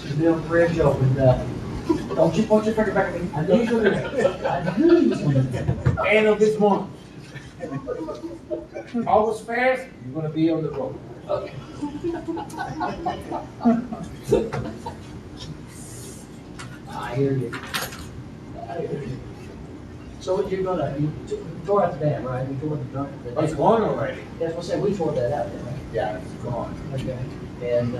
to build a bridge over the, don't you point your finger back at me. I knew you were gonna, I knew you was gonna. End of this month. August 1st, you're gonna be on the road. Okay. I hear you. I hear you. So what you're gonna, you tore out the dam, right? You tore the dam. It's gone already. That's what I said, we tore that out there, right? Yeah, it's gone. Okay. And,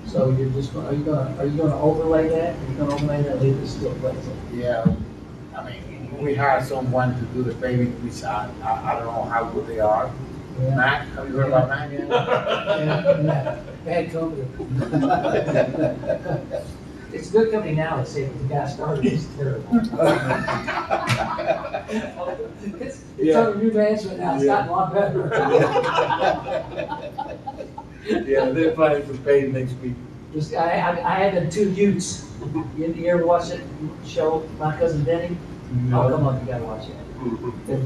so you're just, are you gonna overlay that? Are you gonna overlay that, leave it still place? Yeah, I mean, we hired someone to do the paving, which I don't know how good they are. Yeah. Mac, have you heard about Mac yet? Yeah. Bad company. It's a good company now, they say, but the guy started is terrible. It's under new management now, it's gotten a lot better. Yeah, they're planning to pay next week. I had the two Utes. You ever watch that show, My Cousin Benny? Oh, come on, you gotta watch it. The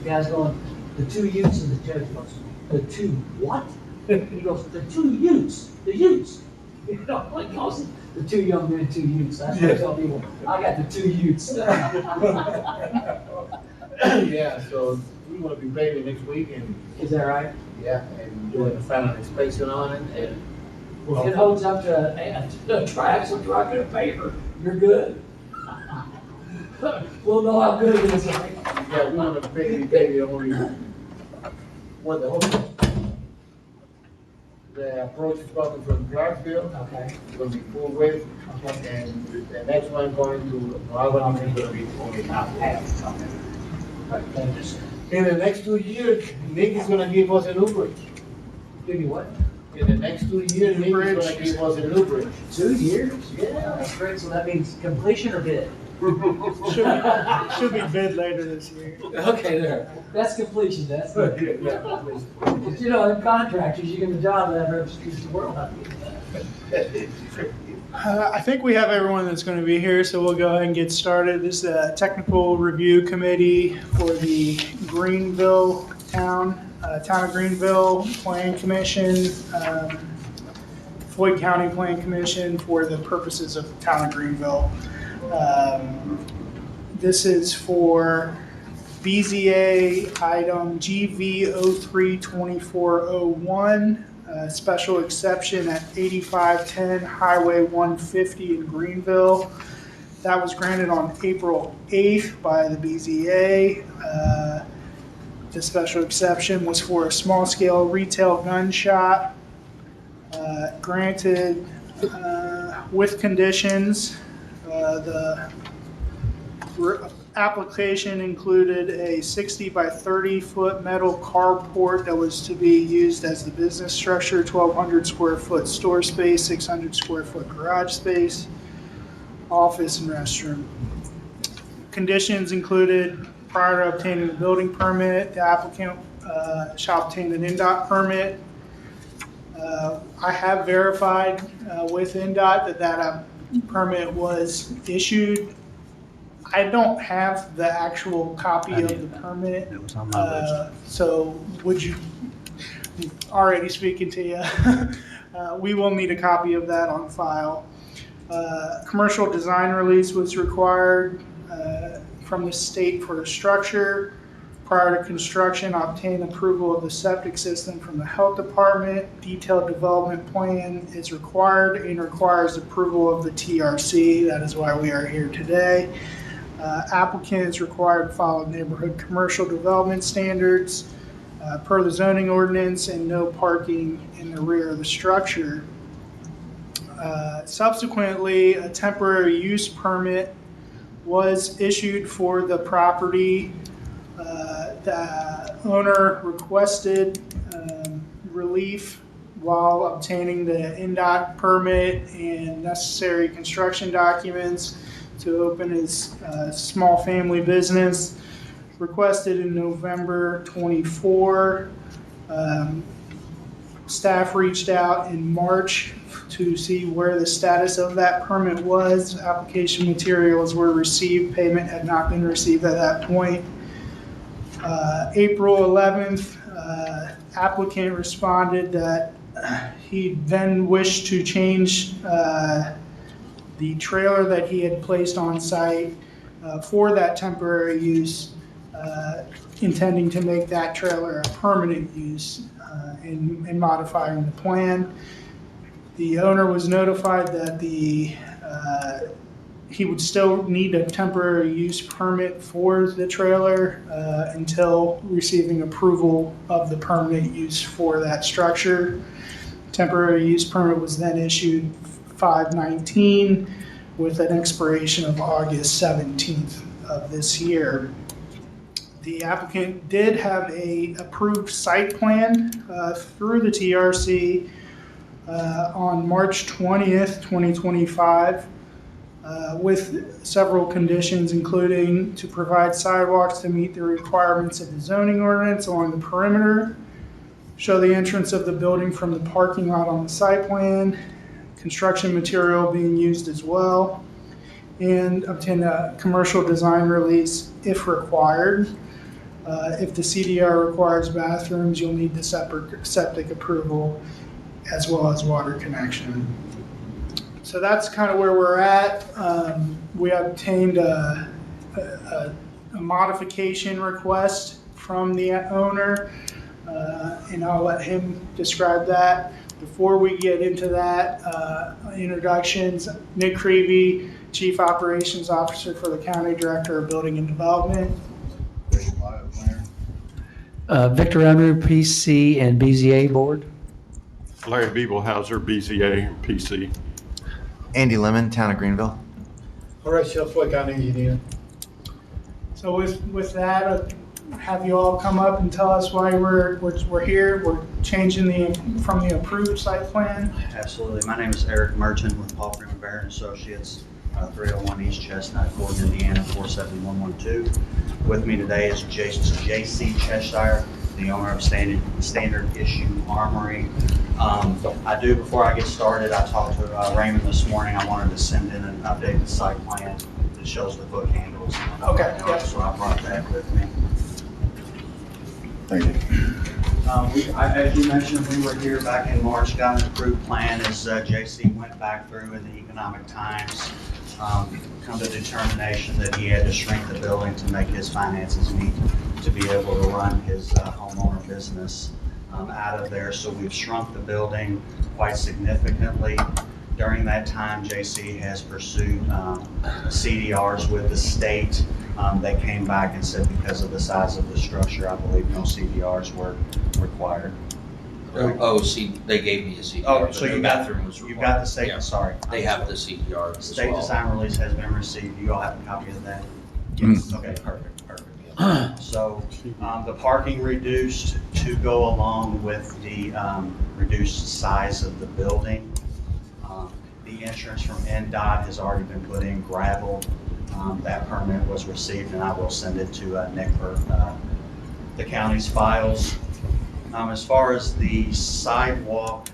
guy's going, the two Utes, and the judge goes, the two what? He goes, the two Utes, the Utes. You know, like, goes, the two young men, two Utes. That's what I tell people, I got the two Utes. Yeah, so we're gonna be paving next week and, Is that right? yeah, and doing the final inspection on it and. If it holds up to a triaxle truck and a paper, you're good. We'll know how good it is. Yeah, we want to pay the only, what the approach is coming from Clarksville, Okay, it's gonna be full width, okay. and the next one going to Albany is gonna be only half. Right, thank you, sir. In the next 2 years, Nick is gonna give us a new bridge. Give me what? In the next 2 years, Nick is gonna give us a new bridge. 2 years? Yeah, that's great. So that means completion or bid? Should be bid later this year. Okay, there. That's completion, that's good. Yeah. But you know, in contractors, you get the job that ever excuses the world. I think we have everyone that's going to be here, so we'll go ahead and get started. This is a technical review committee for the Greenville Town of Greenville Plan Commission, Floyd County Plan Commission for the purposes of Town of Greenville. This is for BZA item GV032401, special exception at 8510 Highway 150 in Greenville. That was granted on April 8th by the BZA. The special exception was for a small-scale retail gun shop, granted with conditions. The application included a 60 by 30 foot metal carport that was to be used as the business structure, 1,200 square foot store space, 600 square foot garage space, office and restroom. Conditions included prior to obtaining the building permit, the applicant shall obtain an NDOT permit. I have verified with NDOT that permit was issued. I don't have the actual copy of the permit. It was on my list. So would you, already speaking to you, we will need a copy of that on file. Commercial design release was required from the state for the structure. Prior to construction, obtain approval of the septic system from the health department. Detailed development plan is required and requires approval of the TRC. That is why we are here today. Applicant is required to follow neighborhood commercial development standards per the zoning ordinance and no parking in the rear of the structure. Subsequently, a temporary use permit was issued for the property. The owner requested relief while obtaining the NDOT permit and necessary construction documents to open his small family business. Requested in November 24. Staff reached out in March to see where the status of that permit was. Application materials were received. Payment had not been received at that point. April 11th, applicant responded that He then wished to change the trailer that he had placed on site for that temporary use, intending to make that trailer a permanent use in modifying the plan. The owner was notified that he would still need a temporary use permit for the trailer until receiving approval of the permanent use for that structure. Temporary use permit was then issued 5/19 with an expiration of August 17th of this year. The applicant did have a approved site plan through the TRC on March 20th, 2025, with several conditions, including to provide sidewalks to meet the requirements of the zoning ordinance along the perimeter, show the entrance of the building from the parking lot on the site plan, construction material being used as well, and obtain a commercial design release if required. If the CDR requires bathrooms, you'll need the septic approval as well as water connection. So that's kind of where we're at. We obtained a modification request from the owner, and I'll let him describe that. Before we get into that, introductions, Nick Creevy, Chief Operations Officer for the County Director of Building and Development. Victor Unruh, PC and BZA Board. Larry Biebelhauser, BZA and PC. Andy Lemon, Town of Greenville. Horatio Floyd, County Engineer. So with that, have you all come up and tell us why we're here. We're changing from the approved site plan. Absolutely. My name is Eric Merchant with Paul Freeman Barrett Associates, 301 East Chestnut, Ford, Indiana, 47112. With me today is J.C. Cheshire, the owner of Standard Issue Armory. Before I get started, I talked to Raymond this morning. I wanted to send in an updated site plan that shows the foot handles. Okay. Yeah. So I brought that with me. Thank you. As you mentioned, we were here back in March, got an approved plan as JC went back through in the economic times, come to determination that he had to shrink the building to make his finances meet to be able to run his homeowner business out of there. So we've shrunk the building quite significantly. During that time, JC has pursued CDRs with the state. They came back and said because of the size of the structure, I believe no CDRs were required. See, they gave me a CDR. Oh, so but no you got, bathroom was you've got required. the state, Yeah. sorry. They have the CDR as State well. design release has been received. You all have a copy of that? Yes. Okay, perfect. So the parking reduced to go along with the reduced size of the building. The entrance from NDOT has already been put in gravel. That permit was received, and I will send it to Nick for the county's files. As far as the sidewalk,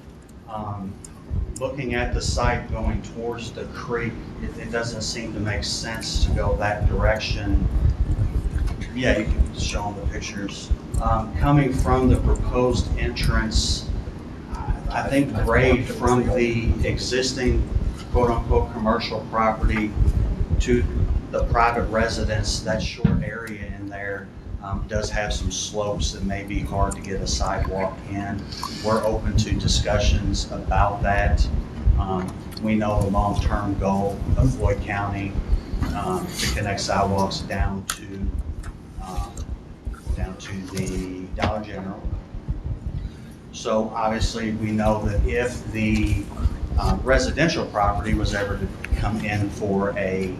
looking at the site going towards the creek, it doesn't seem to make sense to go that direction. Yeah, you can show them the pictures. Coming from the proposed entrance, I think grade from the existing quote-unquote commercial property to the private residence, that short area in there does have some slopes that may be hard to get a sidewalk in. We're open to discussions about that. We know the long-term goal of Floyd County to connect sidewalks down to the Dollar General. So obviously we know that if the residential property was ever to come in for a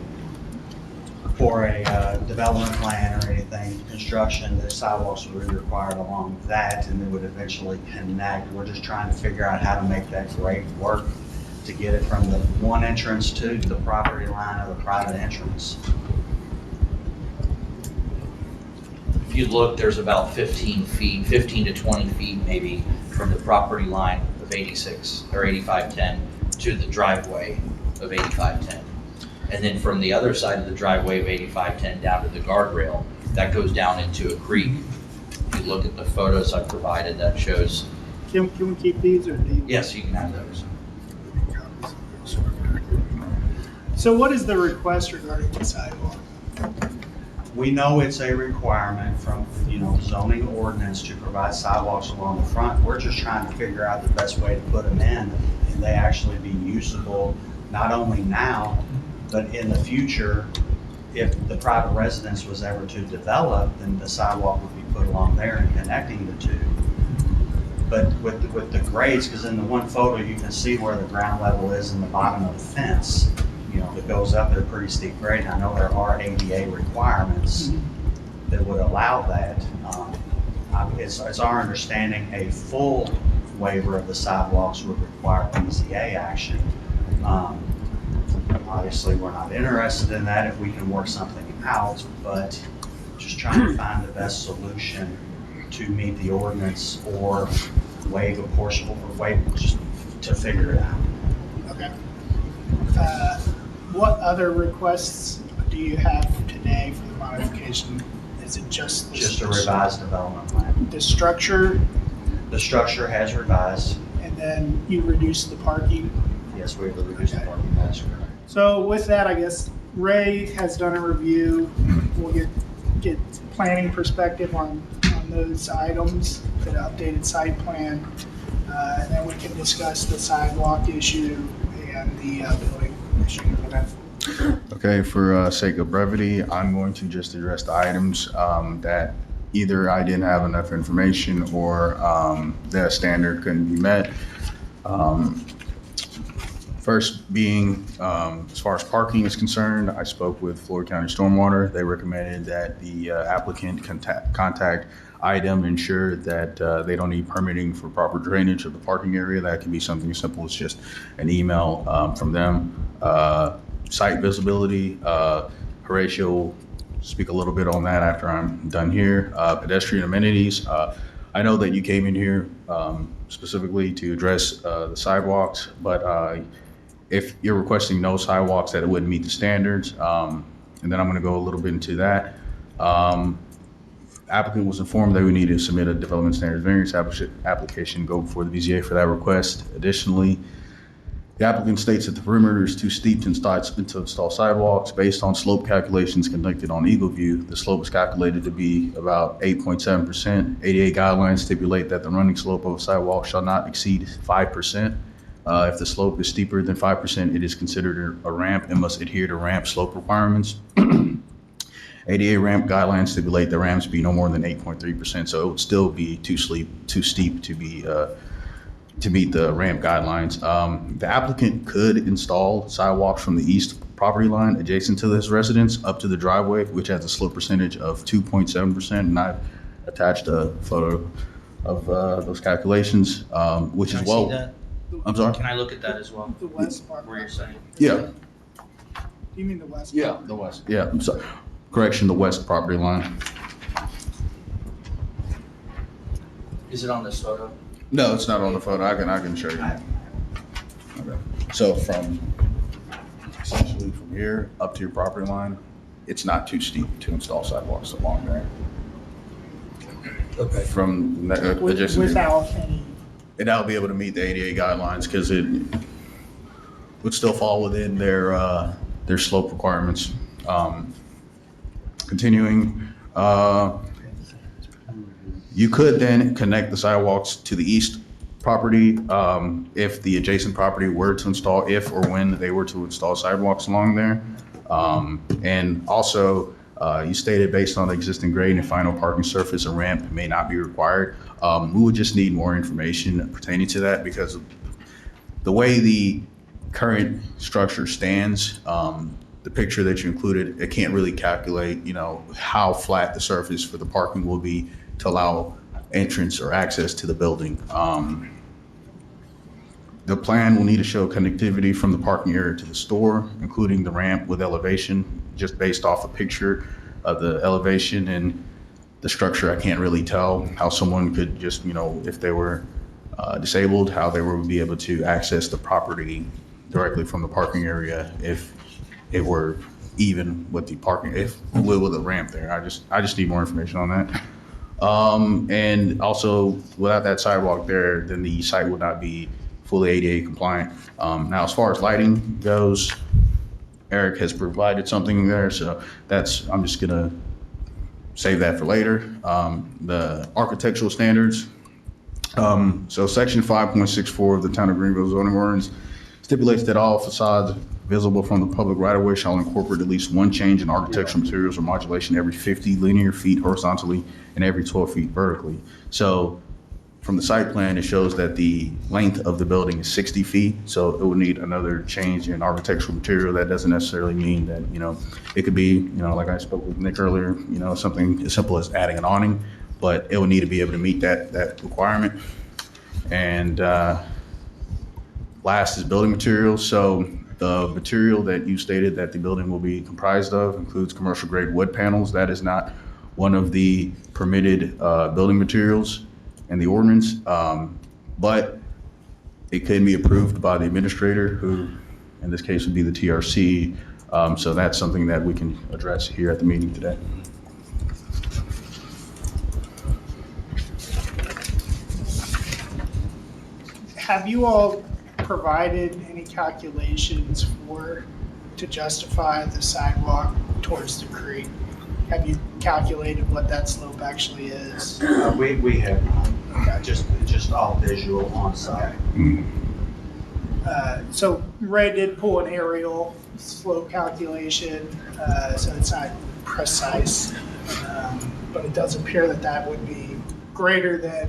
development plan or anything, construction, the sidewalks would be required along that, and they would eventually connect. We're just trying to figure out how to make that grade work to get it from the one entrance to the property line of the private entrance. If you look, there's about 15 to 20 feet maybe from the property line of 86 or 8510 to the driveway of 8510. And then from the other side of the driveway of 8510 down to the guardrail, that goes down into a creek. If you look at the photos I provided, that shows Can we keep these, or do you? Yes, you can have those. So what is the request regarding the sidewalk? We know it's a requirement from, zoning ordinance to provide sidewalks along the front. We're just trying to figure out the best way to put them in, and they actually be usable, not only now, but in the future. If the private residence was ever to develop, then the sidewalk would be put along there and connecting the two. But with the grades, because in the one photo, you can see where the ground level is in the bottom of the fence, that goes up at a pretty steep grade. And I know there are ADA requirements that would allow that. It's our understanding a full waiver of the sidewalks would require BZA action. Obviously, we're not interested in that if we can work something out, but just trying to find the best solution to meet the ordinance or waive a portion, or waive, just to figure it out. Okay. What other requests do you have today for the modification? Is it just Just a revised development plan. the structure, The structure has revised. and then you reduce the parking? Yes, we've reduced the Okay. parking, that's correct. So with that, I guess Ray has done a review. We'll get planning perspective on those items, the updated site plan, and then we can discuss the sidewalk issue and the building issue. Okay, for sake of brevity, I'm going to just address the items that either I didn't have enough information or the standard couldn't be met. First being, as far as parking is concerned, I spoke with Floyd County Stormwater. They recommended that the applicant contact IDEM, ensure that they don't need permitting for proper drainage of the parking area. That can be something as simple as just an email from them. Site visibility, Horatio will speak a little bit on that after I'm done here. Pedestrian amenities. I know that you came in here specifically to address the sidewalks, but if you're requesting no sidewalks, that it wouldn't meet the standards. And then I'm going to go a little bit into that. Applicant was informed that we need to submit a development standards variance application, go before the BZA for that request. Additionally, the applicant states that the perimeter is too steep to install sidewalks. Based on slope calculations conducted on Eagle View, the slope is calculated to be about 8.7%. ADA guidelines stipulate that the running slope of a sidewalk shall not exceed 5%. If the slope is steeper than 5%, it is considered a ramp and must adhere to ramp slope requirements. ADA ramp guidelines stipulate the ramps be no more than 8.3%, so it would still be too steep to be to meet the ramp guidelines. The applicant could install sidewalks from the east property line adjacent to this residence up to the driveway, which has a slope percentage of 2.7%, and I've attached a photo of those calculations, which Can is I well. see that? I'm sorry. Can I look at that as well? The west part. Where you're saying? Yeah. You mean the west? Yeah, part? the west. Yeah, I'm sorry. Correction, the west property line. Is it on this photo? No, it's not on the photo. I can show you. Okay. So from essentially from here up to your property line, it's not too steep to install sidewalks along there. Okay. From adjacent, Without any, and that'll be able to meet the ADA guidelines because it would still fall within their slope requirements. Continuing, you could then connect the sidewalks to the east property if the adjacent property were to install, if or when they were to install sidewalks along there. And also, you stated based on the existing grade and final parking surface, a ramp may not be required. We would just need more information pertaining to that because the way the current structure stands, the picture that you included, it can't really calculate, how flat the surface for the parking will be to allow entrance or access to the building. The plan will need to show connectivity from the parking area to the store, including the ramp with elevation, just based off a picture of the elevation and the structure. I can't really tell how someone could just, if they were disabled, how they would be able to access the property directly from the parking area if it were even with the parking, if with a ramp there. I just need more information on that. And also, without that sidewalk there, then the site would not be fully ADA compliant. Now, as far as lighting goes, Eric has provided something there, so I'm just gonna save that for later. The architectural standards. So section 5.64 of the Town of Greenville zoning ordinance stipulates that all facades visible from the public right-of-way shall incorporate at least one change in architectural materials or modulation every 50 linear feet horizontally and every 12 feet vertically. So from the site plan, it shows that the length of the building is 60 feet, so it would need another change in architectural material. That doesn't necessarily mean that, it could be, like I spoke with Nick earlier, something as simple as adding an awning, but it would need to be able to meet that requirement. And last is building materials. So the material that you stated that the building will be comprised of includes commercial grade wood panels. That is not one of the permitted building materials in the ordinance, but it can be approved by the administrator, who in this case would be the TRC. So that's something that we can address here at the meeting today. Have you all provided any calculations to justify the sidewalk towards the creek? Have you calculated what that slope actually is? We have not, just all visual on site. So Ray did pull an aerial slope calculation, so it's not precise, but it does appear that would be greater than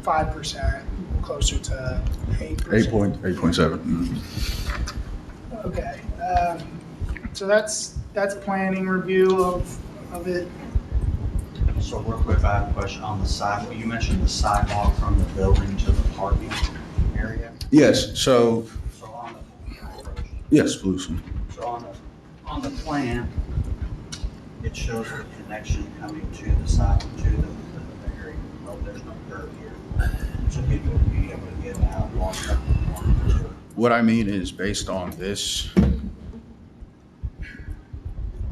5%, closer to 8%. 8.7. Okay, so that's planning review of it. So real quick, I have a question on the sidewalk. You mentioned the sidewalk from the building to the parking area. Yes, so, So on yes, please. on the plan, it shows the connection coming to the side, to the area. Well, there's no curb here. So people would be able to get out, walk up, walk to it. What I mean is, based on this,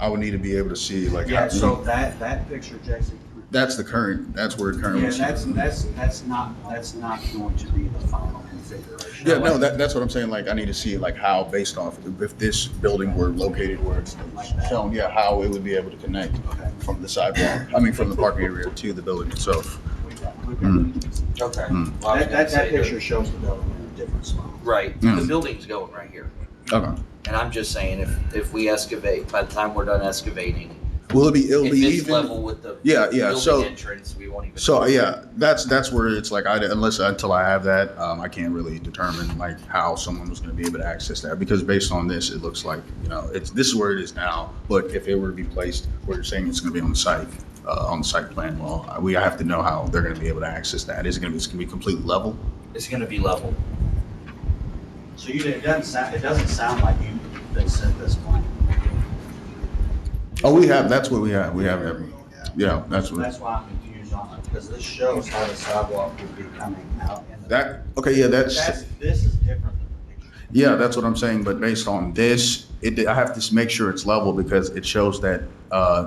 I would need to be able to see, like, Yeah, so that picture, Jason. that's where it currently Yeah, is. that's not going to be the final configuration. Yeah, no, that's what I'm saying. Like, I need to see, like, how, based off, if this building were located where it's shown, how it would be able to connect from the sidewalk, from the parking area to the building itself. Okay. Mm. That picture shows the building in a different spot. Right, Mm. the building's going right here. Okay. And I'm just saying, if we excavate, by the time we're done excavating, Will it be, it'll if be it's even? level with the Yeah, building so- entrance, we won't even. So yeah, that's where it's like, until I have that, I can't really determine like how someone was going to be able to access that, because based on this, it looks like, this is where it is now. But if it were to be placed where you're saying it's going to be on the site plan, well, we have to know how they're going to be able to access that. Is it going to be completely level? It's gonna be level. So it doesn't sound like you've been sent this plan. Oh, that's what we have. We have every. Yeah, that's what. That's why I'm confused on it, because this shows how the sidewalk would be coming out in the. That okay? Yeah, This is different than the picture. Yeah, that's what I'm saying. But based on this, I have to make sure it's level, because it shows that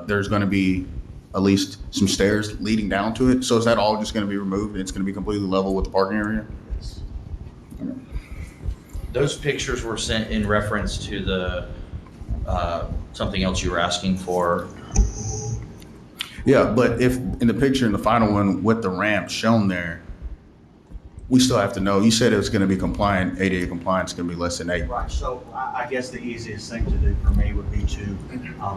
there's going to be at least some stairs leading down to it. So is that all just going to be removed, and it's going to be completely level with the parking area? Yes. Okay. Those pictures were sent in reference to the, something else you were asking for. Yeah, but if in the picture, in the final one with the ramp shown there, we still have to know. You said it was going to be compliant, ADA compliance going to be less than 8. Right, so I guess the easiest thing to do for me would be to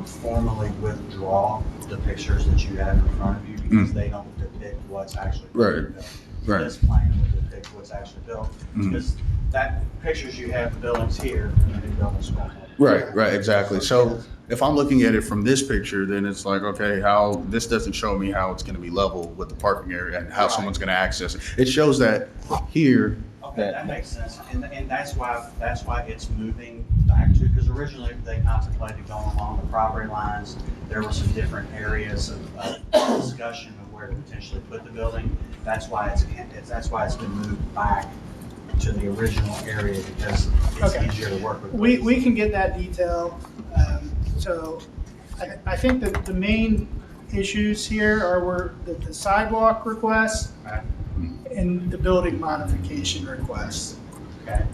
formally withdraw the pictures that you have in front of you, because they don't depict what's actually Right, built. right. This plan would depict what's actually built, Mm. because that pictures you have, the building's here, and then the building's going. Right, exactly. So if I'm looking at it from this picture, then it's like, okay, how this doesn't show me how it's going to be level with the parking area and how someone's going to access it. It shows that here. Okay, that makes sense, and that's why it's moving back to, because originally they contemplated going along the property lines. There were some different areas of discussion of where to potentially put the building. That's why it's been moved back to the original area, because it's Okay. easier to work with. We can get that detail. So I think that the main issues here are the sidewalk request Okay. and the building modification request. Okay.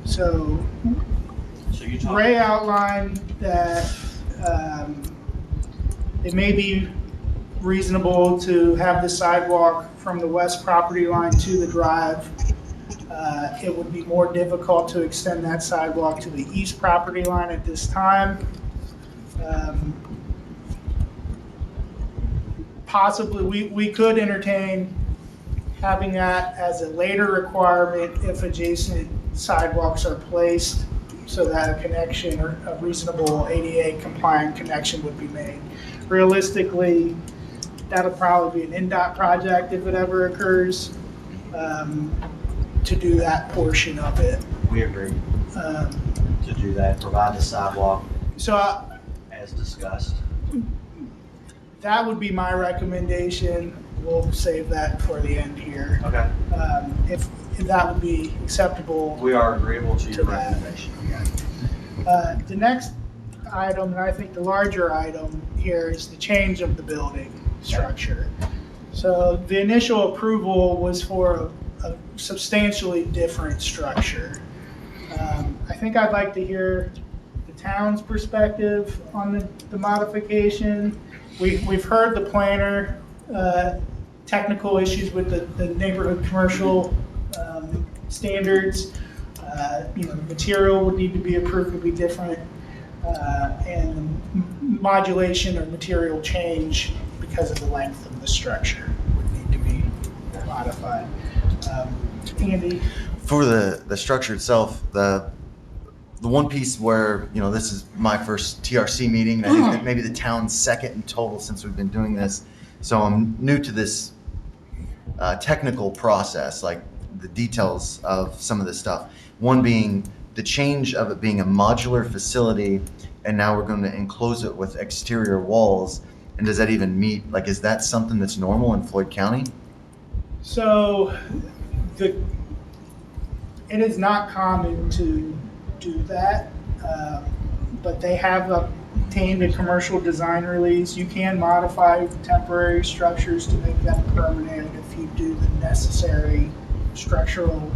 So So you talk. Ray outlined that it may be reasonable to have the sidewalk from the west property line to the drive. It would be more difficult to extend that sidewalk to the east property line at this time. Possibly, we could entertain having that as a later requirement if adjacent sidewalks are placed so that a connection or a reasonable ADA compliant connection would be made. Realistically, that'll probably be an NDOT project if it ever occurs, to do that portion of it. We agree to do that, provide the sidewalk So as discussed. that would be my recommendation. We'll save that for the end here. Okay. If that would be acceptable. We are agreeable to To your that. recommendation. The next item, and I think the larger item here, is the change of the building structure. So the initial approval was for a substantially different structure. I think I'd like to hear the town's perspective on the modification. We've heard the planner, technical issues with the neighborhood commercial standards. The material would need to be approved to be different, and modulation or material change because of the length of the structure would need to be modified. Andy? For the structure itself, the one piece where, this is my first TRC meeting, and I think that maybe the town's second in total since we've been doing this. So I'm new to this technical process, like the details of some of this stuff. One being the change of it being a modular facility, and now we're going to enclose it with exterior walls. And does that even meet, is that something that's normal in Floyd County? So it is not common to do that, but they have obtained a commercial design release. You can modify temporary structures to make them permanent if you do the necessary structural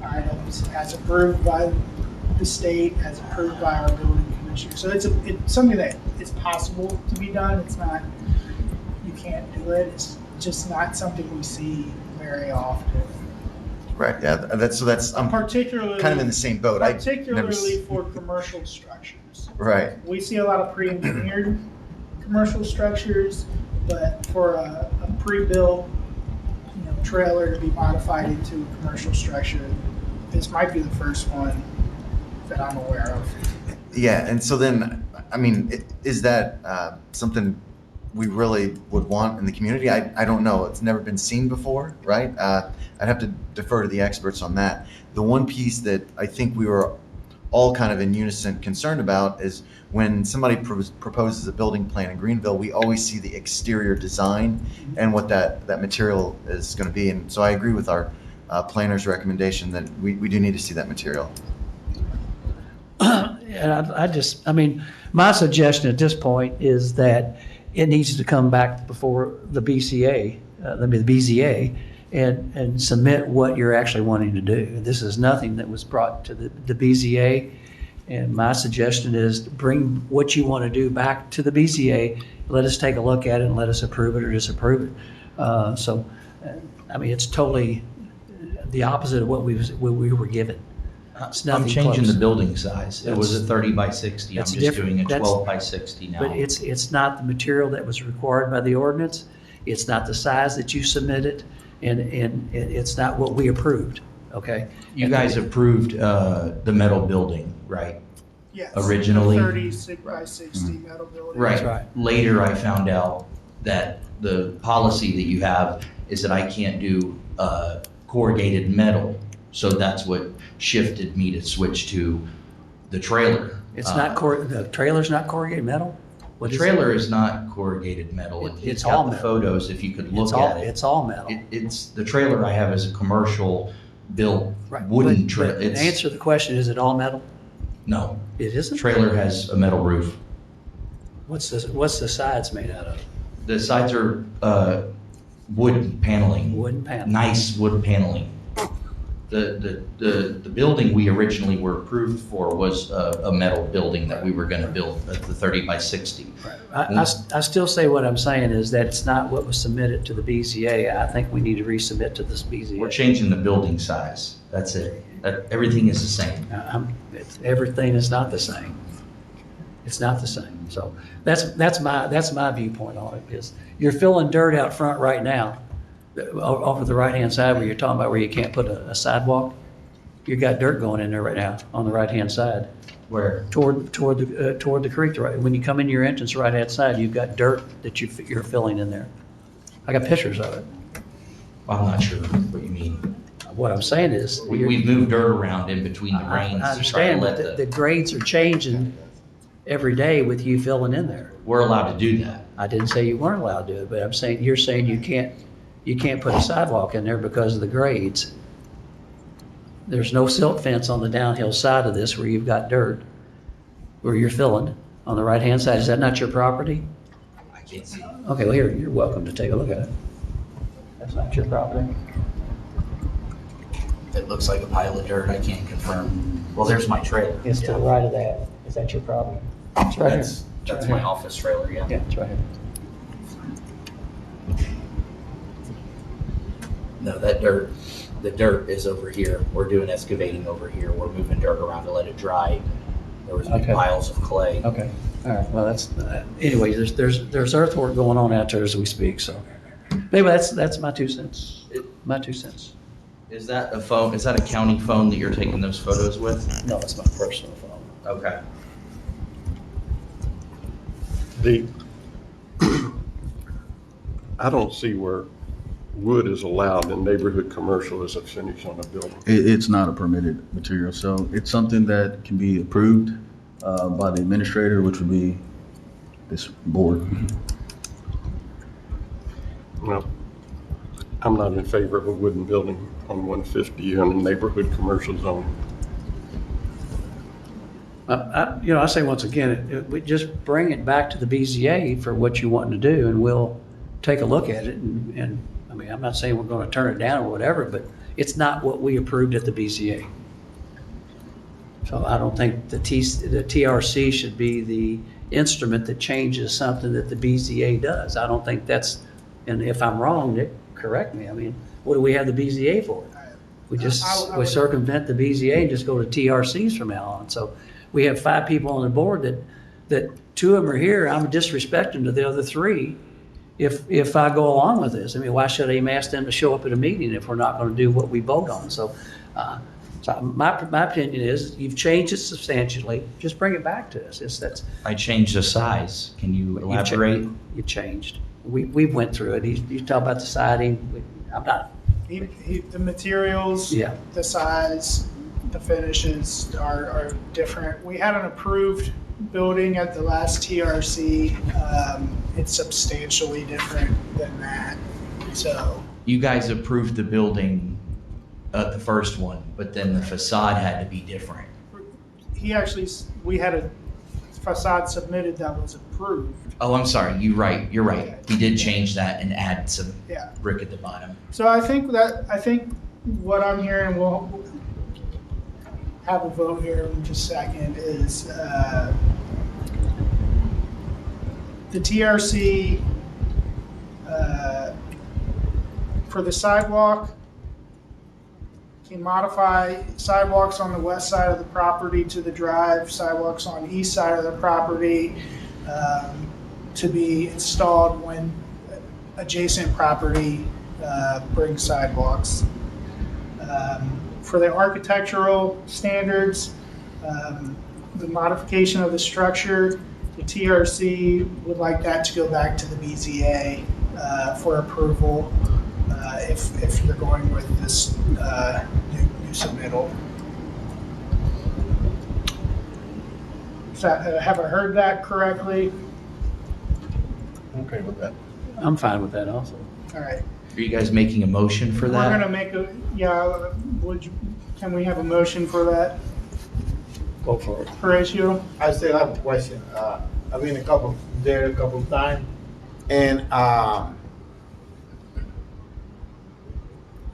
items as approved by the state, as approved by our building commissioner. So it's something that is possible to be done. It's not, you can't do it. It's just not something we see very often. Right. Yeah. I'm Particularly kind of in the same boat. Particularly for commercial structures. Right. We see a lot of pre-engineered commercial structures, but for a pre-built, trailer to be modified into a commercial structure, this might be the first one that I'm aware of. Yeah. And so then, is that something we really would want in the community? I don't know. It's never been seen before, right? I'd have to defer to the experts on that. The one piece that I think we were all kind of in unison concerned about is when somebody proposes a building plan in Greenville, we always see the exterior design and what that material is going to be. And so I agree with our planner's recommendation that we do need to see that material. And my suggestion at this point is that it needs to come back before the BCA, the BZA, and submit what you're actually wanting to do. This is nothing that was brought to the BZA, and my suggestion is bring what you want to do back to the BZA, let us take a look at it and let us approve it or disapprove it. It's totally the opposite of what we were given. It's I'm nothing changing close. the building size. It was a 30 by 60. I'm That's just doing a different. 12 by 60 now. But it's not the material that was required by the ordinance. It's not the size that you submitted, and it's not what we approved, okay? You guys approved the metal building, right? Yes. Originally. 36 by 60 metal building. Right. That's right. Later, I found out that the policy that you have is that I can't do corrugated metal. So that's what shifted me to switch to the trailer. It's not the trailer's not corrugated metal? The trailer is not corrugated metal. It's It's all got the metal. photos, if you could look It's all, at it. it's all metal. It's, the trailer I have is a commercial built Right. wooden But trailer. to answer the question, is it all metal? No, It isn't? trailer has a metal roof. What's the sides made out of? The sides are wood paneling. Wooden panel. Nice wood paneling. The building we originally were approved for was a metal building that we were gonna build at the 30 by 60. I still say what I'm saying is that it's not what was submitted to the BZA. I think we need to resubmit to this BZA. We're changing the building size. That's it. Everything is the same. Everything is not the same. It's not the same. So that's my viewpoint on it, is you're filling dirt out front right now, over the right-hand side where you're talking about where you can't put a sidewalk. You got dirt going in there right now on the right-hand side. Where? Toward the creek, right? When you come in your entrance right-hand side, you've got dirt that you're filling in there. I got pictures of it. I'm not sure what you mean. What I'm saying is. We've moved dirt around in between the rains. I to try to understand, let but the grades are changing every day with you filling in there. We're allowed to do that. I didn't say you weren't allowed to do it, but I'm saying, you're saying you can't put a sidewalk in there because of the grades. There's no silt fence on the downhill side of this where you've got dirt, where you're filling on the right-hand side. Is that not your property? I can't see. Okay, well, here, you're welcome to take a look at it. That's not your property. It looks like a pile of dirt. I can't confirm. Well, there's my trailer. It's to the right of that. Is that your property? It's right here. That's my office trailer, yeah. Yeah, it's right here. No, the dirt is over here. We're doing excavating over here. We're moving dirt around to let it dry. There was big Okay. piles of clay. Okay, all right, well, that's, anyway, there's earthwork going on out there as we speak, so. Maybe that's my 2 cents, my 2 cents. Is that a phone? Is that a county phone that you're taking those photos with? No, it's my personal phone. Okay. I don't see where wood is allowed in neighborhood commercial as a finish on a building. It's not a permitted material, so it's something that can be approved by the administrator, which would be this board. Well, I'm not in favor of a wooden building on 150 in a neighborhood commercial zone. I say once again, we just bring it back to the BZA for what you want to do, and we'll take a look at it. And I mean, I'm not saying we're going to turn it down or whatever, but it's not what we approved at the BZA. So I don't think the TRC should be the instrument that changes something that the BZA does. I don't think that's, and if I'm wrong, Nick, correct me. I mean, what do we have the BZA for? We we circumvent the BZA and just go to TRCs from now on. So we have 5 people on the board that 2 of them are here. I'm disrespecting to the other 3 if I go along with this. I mean, why should I even ask them to show up at a meeting if we're not going to do what we vote on? So, my opinion is you've changed it substantially. Just bring it back to us. I changed the size. Can you elaborate? You changed. We went through it. You talk about the siding. I'm not. The materials, Yeah. the size, the finishes are different. We had an approved building at the last TRC. It's substantially different than that. So You guys approved the building, the first one, but then the facade had to be different. we had a facade submitted that was approved. Oh, I'm sorry. You're right. We did change that and add some Yeah. brick at the bottom. So I think what I'm hearing, we'll have a vote here in just a second, is the TRC for the sidewalk can modify sidewalks on the west side of the property to the drive, sidewalks on the east side of the property to be installed when adjacent property brings sidewalks. For the architectural standards, the modification of the structure, the TRC would like that to go back to the BZA for approval if you're going with this new submittal. Have I heard that correctly? Okay with that. I'm fine with that also. All right. Are you guys making a motion for We're that? gonna make can we have a motion for that, Go for it. Horatio? I still have a question. I've been a couple times, And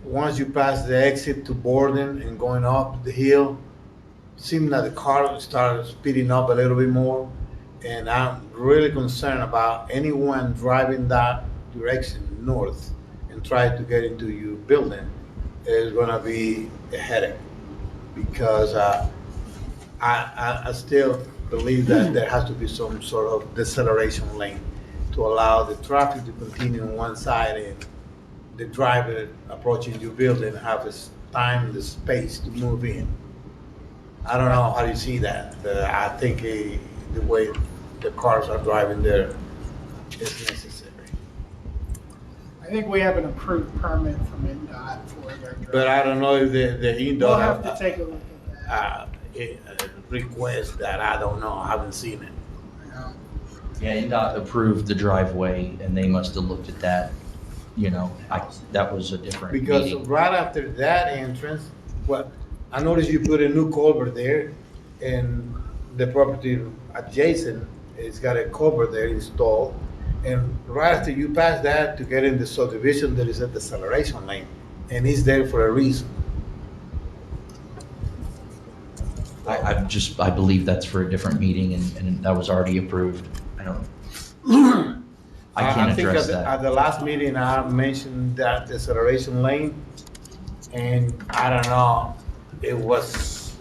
once you pass the exit to Borden and going up the hill, seems that the car started speeding up a little bit more. And I'm really concerned about anyone driving that direction north and trying to get into your building is gonna be a headache. Because I still believe that there has to be some sort of deceleration lane to allow the traffic to continue on one side and the driver approaching your building have the time, the space to move in. I don't know how you see that, but I think the way the cars are driving there is necessary. I think we have an approved permit from NDOT for their driveway. But I don't know if the indoor We'll have to take a look at that. Request that, I don't know, I haven't seen it. You know. Yeah, NDOT approved the driveway and they must have looked at that, that was a different Because meeting. right after that entrance, I noticed you put a new culvert there, and the property adjacent, it's got a culvert there installed. And right after you pass that to get in the subdivision, there is a deceleration lane, and it's there for a reason. I believe that's for a different meeting and that was already approved. I can't think address at that. the last meeting, I mentioned that deceleration lane, and I don't know, it was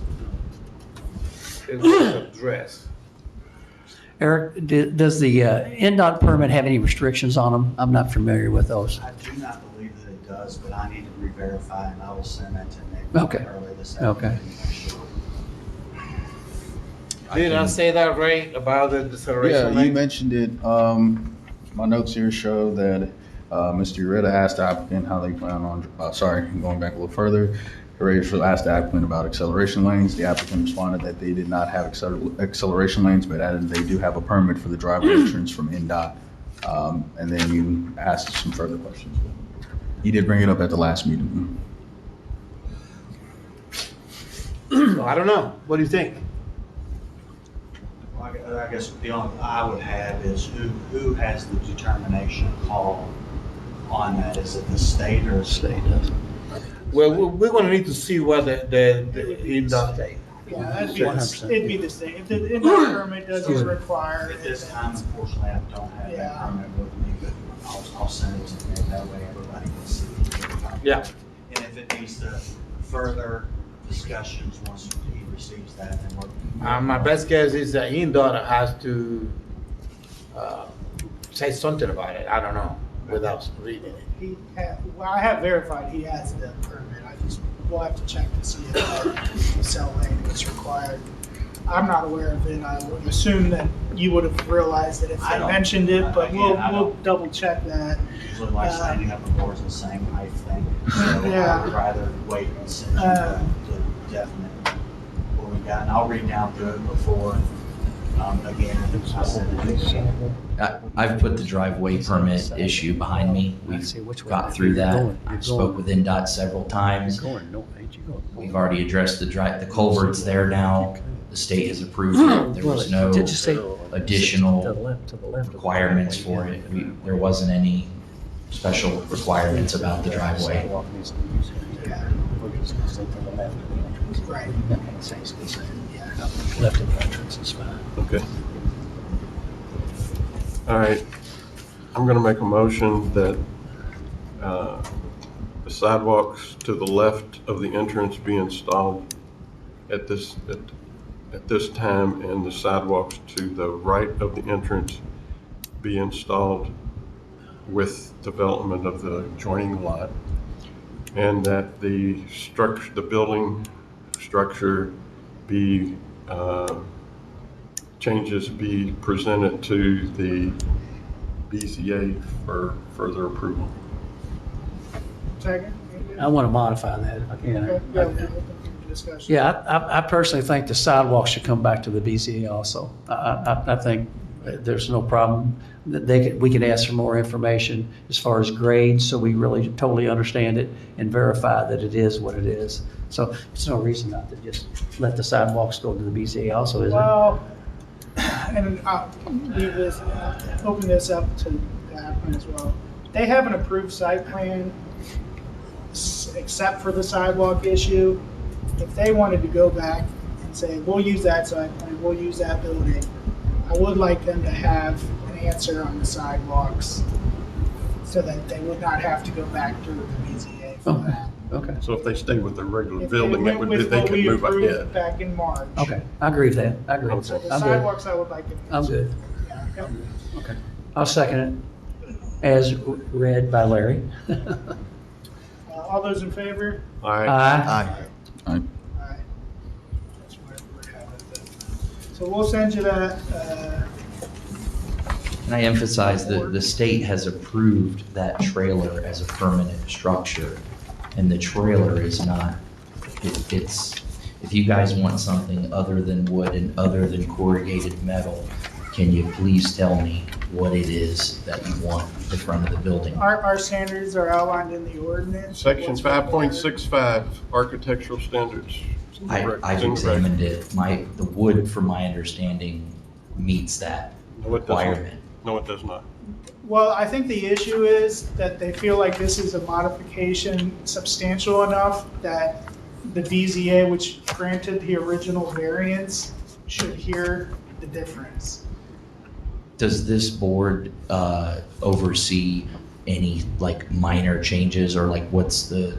addressed. Eric, does the NDOT permit have any restrictions on them? I'm not familiar with those. I do not believe that it does, but I need to re-verify, and I will send that to Nick Okay. early this Okay. afternoon. to make sure. Did I say that right about the deceleration Yeah, lane? you mentioned it. My notes here show that Mr. Ureta asked the applicant how they plan on, going back a little further. Ureta asked the applicant about acceleration lanes. The applicant responded that they did not have acceleration lanes, but added they do have a permit for the driveway entrance from NDOT. And then you asked some further questions. He did bring it up at the last meeting. So I don't know, what do you think? Well, I guess the only I would have is who has the determination call on that? Is it the state or? State does. Well, we're gonna need to see what the NDOT. Yeah, that'd be, 100%. it'd be the same. If the NDOT permit doesn't require. At this time, unfortunately, I don't have Yeah. that permit with me, but I'll send it to Nick, that way everybody can see. Yeah. And if it needs to further discussions, once he receives that, then we're. My best guess is that NDOT has to say something about it, I don't know, without reading it. Well, I have verified he has the permit. We'll have to check to see if that cell lane is required. I'm not aware of it. I would assume that you would have realized it if I they don't. mentioned it, but Again, we'll I don't. double check that. Usually like standing up and boards the same height thing. So Yeah. I'd rather wait and send you the definite what we got. And I'll read down through it before, again, I send it to you. I've put the driveway permit issue behind me. We've got through that. I spoke with NDOT several times. We've already addressed the culvert's there now. The state has approved it. There was no Did you say additional to the left? requirements for it. There wasn't any special requirements about the driveway. Right. Left of the entrance is fine. Okay. All right, I'm gonna make a motion that the sidewalks to the left of the entrance be installed at this time, and the sidewalks to the right of the entrance be installed with development of the adjoining lot, and that the building structure be changes be presented to the BZA for further approval. Second? I want to modify that if I Okay, yeah, we'll can. open for discussion. Yeah, I personally think the sidewalks should come back to the BZA also. I think there's no problem. We can ask for more information as far as grades, so we really totally understand it and verify that it is what it is. So there's no reason not to just let the sidewalks go to the BZA also, is there? Well, and I'll leave this, open this up to the applicant as well. They have an approved site plan, except for the sidewalk issue. If they wanted to go back and say, we'll use that site plan, we'll use that building, I would like them to have an answer on the sidewalks so that they would not have to go back through the BZA for that. Okay, So if they stay with the regular If they building, went it would, with they what could we move approved ahead. back in March. okay, I agree with that, I agree. So the I'm good, sidewalks, I would like an I'm answer. good. Yeah, yep. Okay, I'll second it, as read by Larry. All those in favor? Aye. Aye. Aye. Aye. That's where we're at with it. So we'll send you that, And I emphasize that the state has approved that trailer as a permanent structure, and the trailer is not. It's, if you guys want something other than wood and other than corrugated metal, can you please tell me what it is that you want at the front of the building? our standards are outlined in the ordinance. Section What's required. 5.65, architectural standards. I've examined it. The wood, from my understanding, meets that No, it doesn't. requirement. No, it does not. Well, I think the issue is that they feel like this is a modification substantial enough that the BZA, which granted the original variance, should hear the difference. Does this board oversee any like minor changes or like what's the,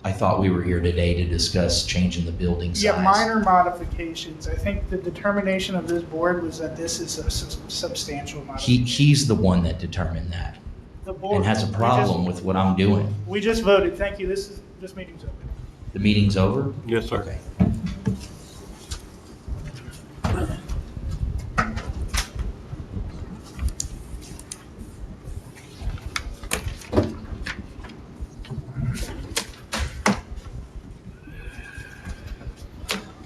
I thought we were here today to discuss changing the building size. Yeah, minor modifications. I think the determination of this board was that this is a substantial modification. He's the one that determined that The board- and has a problem with what I'm doing. We just voted. Thank you. This meeting's open. The meeting's over? Yes, sir. Okay.